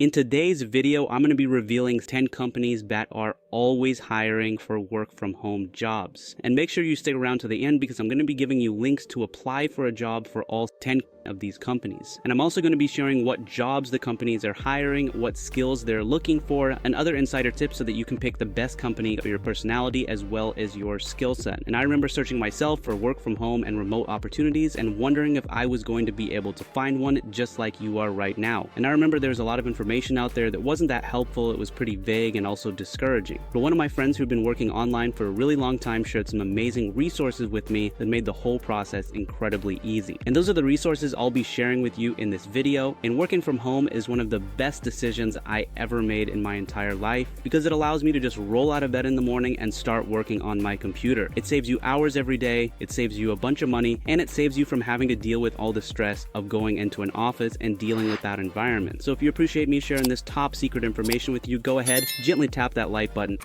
In today's video, I'm going to be revealing 10 companies that are always hiring for work from home jobs. And make sure you stick around to the end because I'm going to be giving you links to apply for a job for all 10 of these companies. And I'm also going to be sharing what jobs the companies are hiring, what skills they're looking for, and other insider tips so that you can pick the best company for your personality as well as your skill set. And I remember searching myself for work from home and remote opportunities and wondering if I was going to be able to find one just like you are right now. And I remember there's a lot of information out there that wasn't that helpful. It was pretty vague and also discouraging. But one of my friends who'd been working online for a really long time shared some amazing resources with me that made the whole process incredibly easy. And those are the resources I'll be sharing with you in this video. And working from home is one of the best decisions I ever made in my entire life because it allows me to just roll out of bed in the morning and start working on my computer. It saves you hours every day, it saves you a bunch of money, and it saves you from having to deal with all the stress of going into an office and dealing with that environment. So if you appreciate me sharing this top secret information with you, go ahead, gently tap that like button.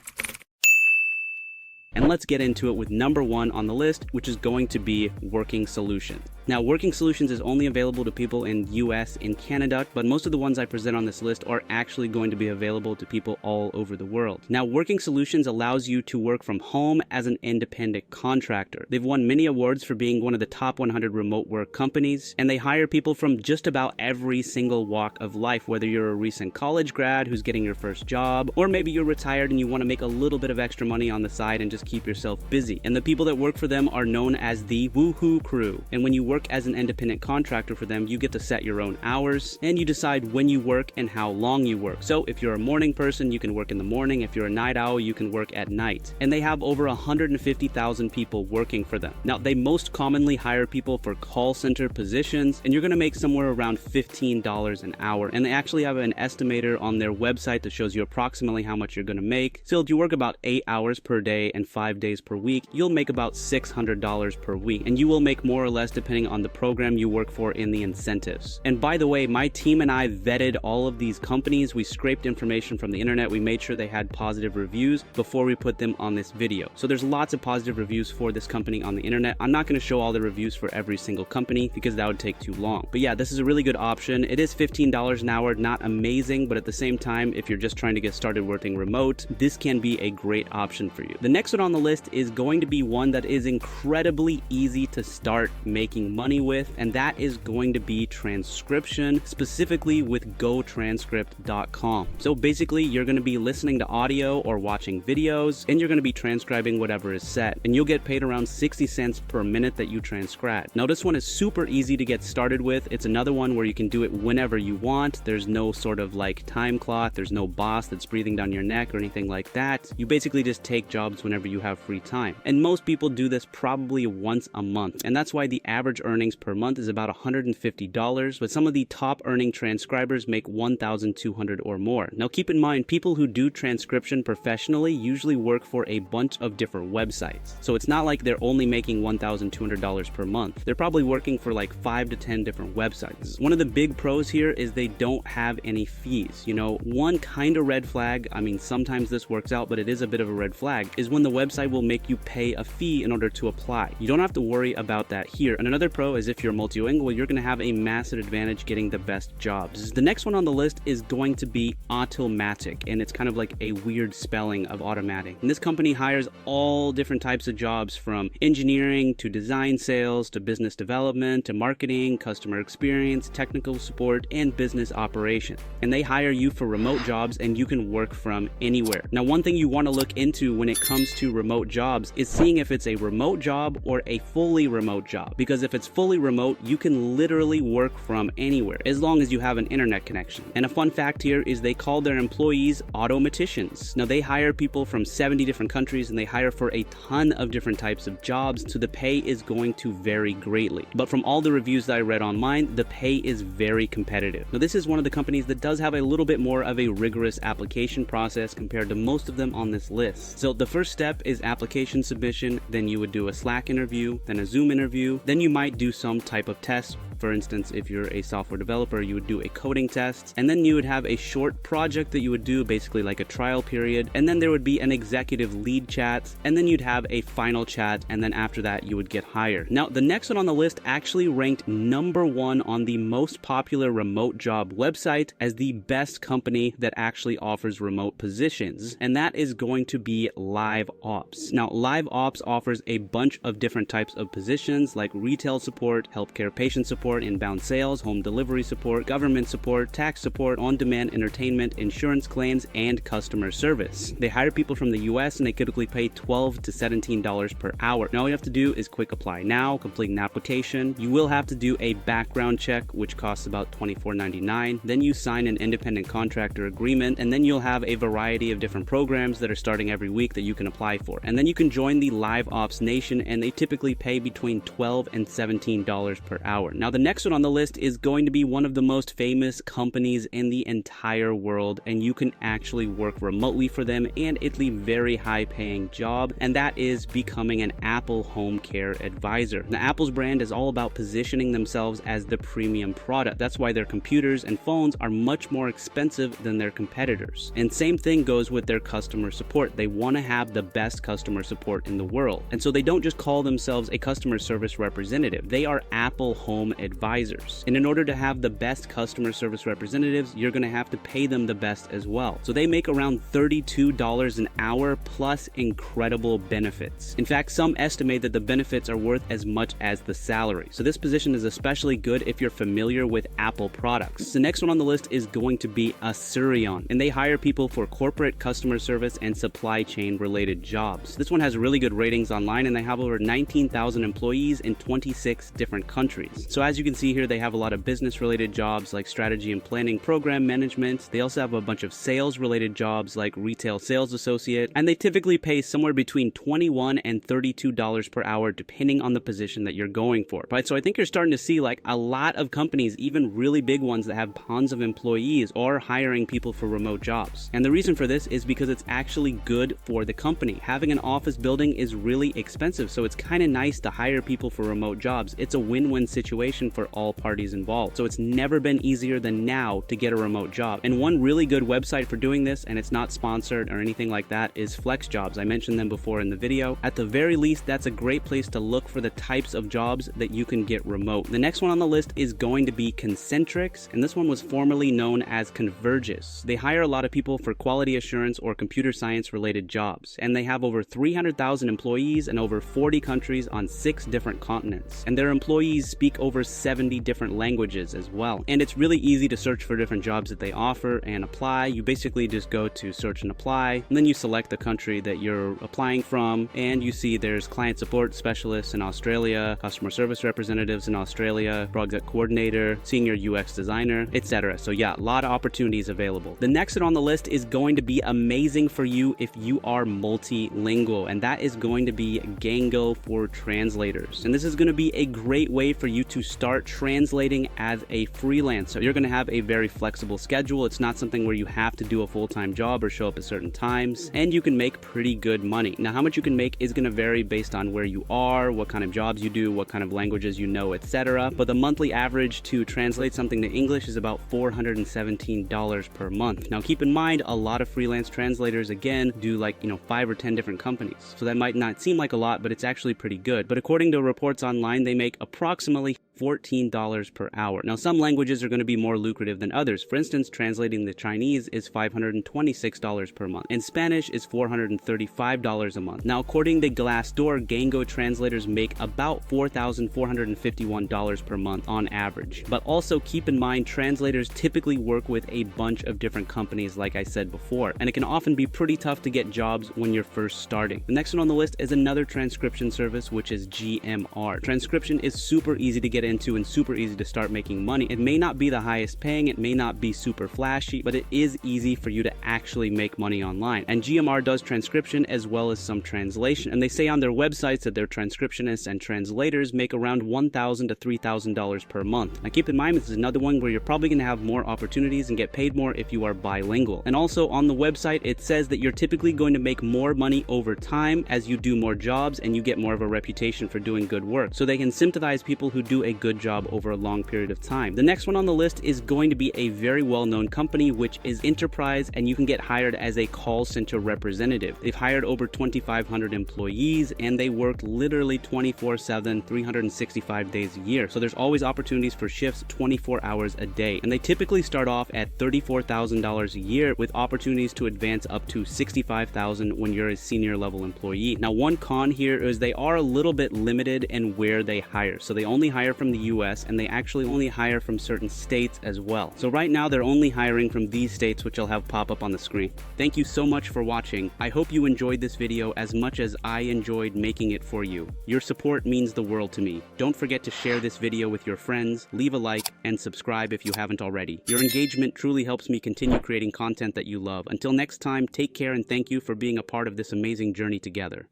And let's get into it with number 1 on the list, which is going to be Working Solutions. Now, Working Solutions is only available to people in US and Canada, but most of the ones I present on this list are actually going to be available to people all over the world. Now, Working Solutions allows you to work from home as an independent contractor. They've won many awards for being one of the top 100 remote work companies, and they hire people from just about every single walk of life, whether you're a recent college grad who's getting your first job, or maybe you're retired and you want to make a little bit of extra money on the side and just keep yourself busy. And the people that work for them are known as the Woohoo Crew. And when you work as an independent contractor for them, you get to set your own hours and you decide when you work and how long you work. So if you're a morning person, you can work in the morning. If you're a night owl, you can work at night. And they have over 150,000 people working for them. Now, they most commonly hire people for call center positions, and you're going to make somewhere around $15 an hour. And they actually have an estimator on their website that shows you approximately how much you're going to make. So if you work about 8 hours per day and 5 days per week, you'll make about $600 per week. And you will make more or less depending on the program you work for in the incentives. And by the way, my team and I vetted all of these companies. We scraped information from the internet. We made sure they had positive reviews before we put them on this video. So there's lots of positive reviews for this company on the internet. I'm not going to show all the reviews for every single company because that would take too long. But yeah, this is a really good option. It is $15 an hour, not amazing, but at the same time, if you're just trying to get started working remote, this can be a great option for you. The next one on the list is going to be one that is incredibly easy to start making money with, and that is going to be transcription, specifically with Gotranscript.com. So basically, you're going to be listening to audio or watching videos, and you're going to be transcribing whatever is said, and you'll get paid around 60 cents per minute that you transcribe. Now, this one is super easy to get started with. It's another one where you can do it whenever you want. There's no sort of like time clock. There's no boss that's breathing down your neck or anything like that. You basically just take jobs whenever you have free time. And most people do this probably once a month, and that's why the average earnings per month is about $150, but some of the top earning transcribers make $1,200 or more. Now keep in mind, people who do transcription professionally usually work for a bunch of different websites. So it's not like they're only making $1,200 per month. They're probably working for like 5 to 10 different websites. One of the big pros here is they don't have any fees. You know, one kind of red flag, I mean, sometimes this works out, but it is a bit of a red flag, is when the website will make you pay a fee in order to apply. You don't have to worry about that here. And another pro is if you're multilingual, you're going to have a massive advantage getting the best jobs. The next one on the list is going to be Automatic, and it's kind of like a weird spelling of automatic. And this company hires all different types of jobs, from engineering to design, sales to business development to marketing, customer experience, technical support, and business operation. And they hire you for remote jobs, and you can work from anywhere. Now, one thing you want to look into when it comes to remote jobs is seeing if it's a remote job or a fully remote job, because if it's fully remote, you can literally work from anywhere as long as you have an internet connection. And a fun fact here is they call their employees automaticians. Now, they hire people from 70 different countries, and they hire for a ton of different types of jobs, so the pay is going to vary greatly. But from all the reviews that I read online, the pay is very competitive. Now, this is one of the companies that does have a little bit more of a rigorous application process compared to most of them on this list. So the first step is application submission, then you would do a Slack interview, then a Zoom interview, then you might do some type of test For instance, if you're a software developer, you would do a coding test, and then you would have a short project that you would do, basically like a trial period, and then there would be an executive lead chat, and then you'd have a final chat, and then after that you would get hired. Now, the next one on the list actually ranked #1 on the most popular remote job website as the best company that actually offers remote positions, and that is going to be LiveOps. Now, LiveOps offers a bunch of different types of positions like retail support, healthcare patient support, inbound sales, home delivery support, government support, tax support, on-demand entertainment, insurance claims, and customer service. They hire people from the US and they typically pay $12 to $17 per hour. Now all you have to do is click apply now, complete an application. You will have to do a background check, which costs about $24.99. Then you sign an independent contractor agreement, and then you'll have a variety of different programs that are starting every week that you can apply for. And then you can join the LiveOps Nation, and they typically pay between $12 and $17 per hour. Now the next one on the list is going to be one of the most famous companies in the entire world, and you can actually work remotely for them, and it's a very high paying job, and that is becoming an Apple home care advisor. Now, Apple's brand is all about positioning themselves as the premium product. That's why their computers and phones are much more expensive than their competitors. And same thing goes with their customer support. They want to have the best customer support in the world. And so they don't just call themselves a customer service representative. They are Apple home advisors. And in order to have the best customer service representatives, you're going to have to pay them the best as well. So they make around $32 an hour plus incredible benefits. In fact, some estimate that the benefits are worth as much as the salary. So this position is especially good if you're familiar with Apple products. The next one on the list is going to be Asurion, and they hire people for corporate customer service and supply chain related jobs. This one has really good ratings online, and they have over 19,000 employees in 26 different countries. So as you can see here, they have a lot of business related jobs like strategy and planning, program management. They also have a bunch of sales related jobs like retail sales associate, and they typically pay somewhere between $21 and $32 per hour depending on the position that you're going for. Right? So I think you're starting to see like a lot of companies, even really big ones that have tons of employees, are hiring people for remote jobs. And the reason for this is because it's actually good for the company. Having an office building is really expensive, so it's kind of nice to hire people for remote jobs. It's a win-win situation for all parties involved. So it's never been easier than now to get a remote job. And one really good website for doing this, and it's not sponsored or anything like that, is FlexJobs. I mentioned them before in the video. At the very least, that's a great place to look for the types of jobs that you can get remote. The next one on the list is going to be Concentrix, and this one was formerly known as Convergys. They hire a lot of people for quality assurance or computer science related jobs, and they have over 300,000 employees in over 40 countries on 6 different continents. And their employees speak over 70 different languages as well. And it's really easy to search for different jobs that they offer and apply. You basically just go to search and apply, and then you select the country that you're applying from, and you see there's client support specialists in Australia, customer service representatives in Australia, project coordinator, senior UX designer, etc. So yeah, a lot of opportunities available. The next one on the list is going to be amazing for you if you are multilingual, and that is going to be Gango for translators. And this is going to be a great way for you to start translating as a freelancer. You're going to have a very flexible schedule. It's not something where you have to do a full-time job or show up at certain times, and you can make pretty good money. Now, how much you can make is going to vary based on where you are, what kind of jobs you do, what kind of languages you know, etc. But the monthly average to translate something to English is about $417 per month. Now, keep in mind, a lot of freelance translators, again, do like, 5 or 10 different companies. So that might not seem like a lot, but it's actually pretty good. But according to reports online, they make approximately $14 per hour. Now, some languages are going to be more lucrative than others. For instance, translating the Chinese is $526 per month, and Spanish is $435 a month. Now, according to Glassdoor, Gango translators make about $4,451 per month on average. But also keep in mind, translators typically work with a bunch of different companies, like I said before, and it can often be pretty tough to get jobs when you're first starting. The next one on the list is another transcription service, which is GMR. Transcription is super easy to get into and super easy to start making money. It may not be the highest paying, it may not be super flashy, but it is easy for you to actually make money online. And GMR does transcription as well as some translation, and they say on their websites that their transcriptionists and translators make around $1,000 to $3,000 per month. Now keep in mind, this is another one where you're probably going to have more opportunities and get paid more if you are bilingual. And also on the website, it says that you're typically going to make more money over time as you do more jobs and you get more of a reputation for doing good work. So they can sympathize people who do a good job over a long period of time. The next one on the list is going to be a very well-known company, which is Enterprise, and you can get hired as a call center representative. They've hired over 2,500 employees, and they work literally 24/7, 365 days a year. So there's always opportunities for shifts 24 hours a day. And they typically start off at $34,000 a year with opportunities to advance up to $65,000 when you're a senior level employee. Now, one con here is they are a little bit limited in where they hire. So they only hire from the US, and they actually only hire from certain states as well. So right now they're only hiring from these states, which I'll have pop up on the screen. Thank you so much for watching. I hope you enjoyed this video as much as I enjoyed making it for you. Your support means the world to me. Don't forget to share this video with your friends, leave a like, and subscribe if you haven't already. Your engagement truly helps me continue creating content that you love. Until next time, take care and thank you for being a part of this amazing journey together.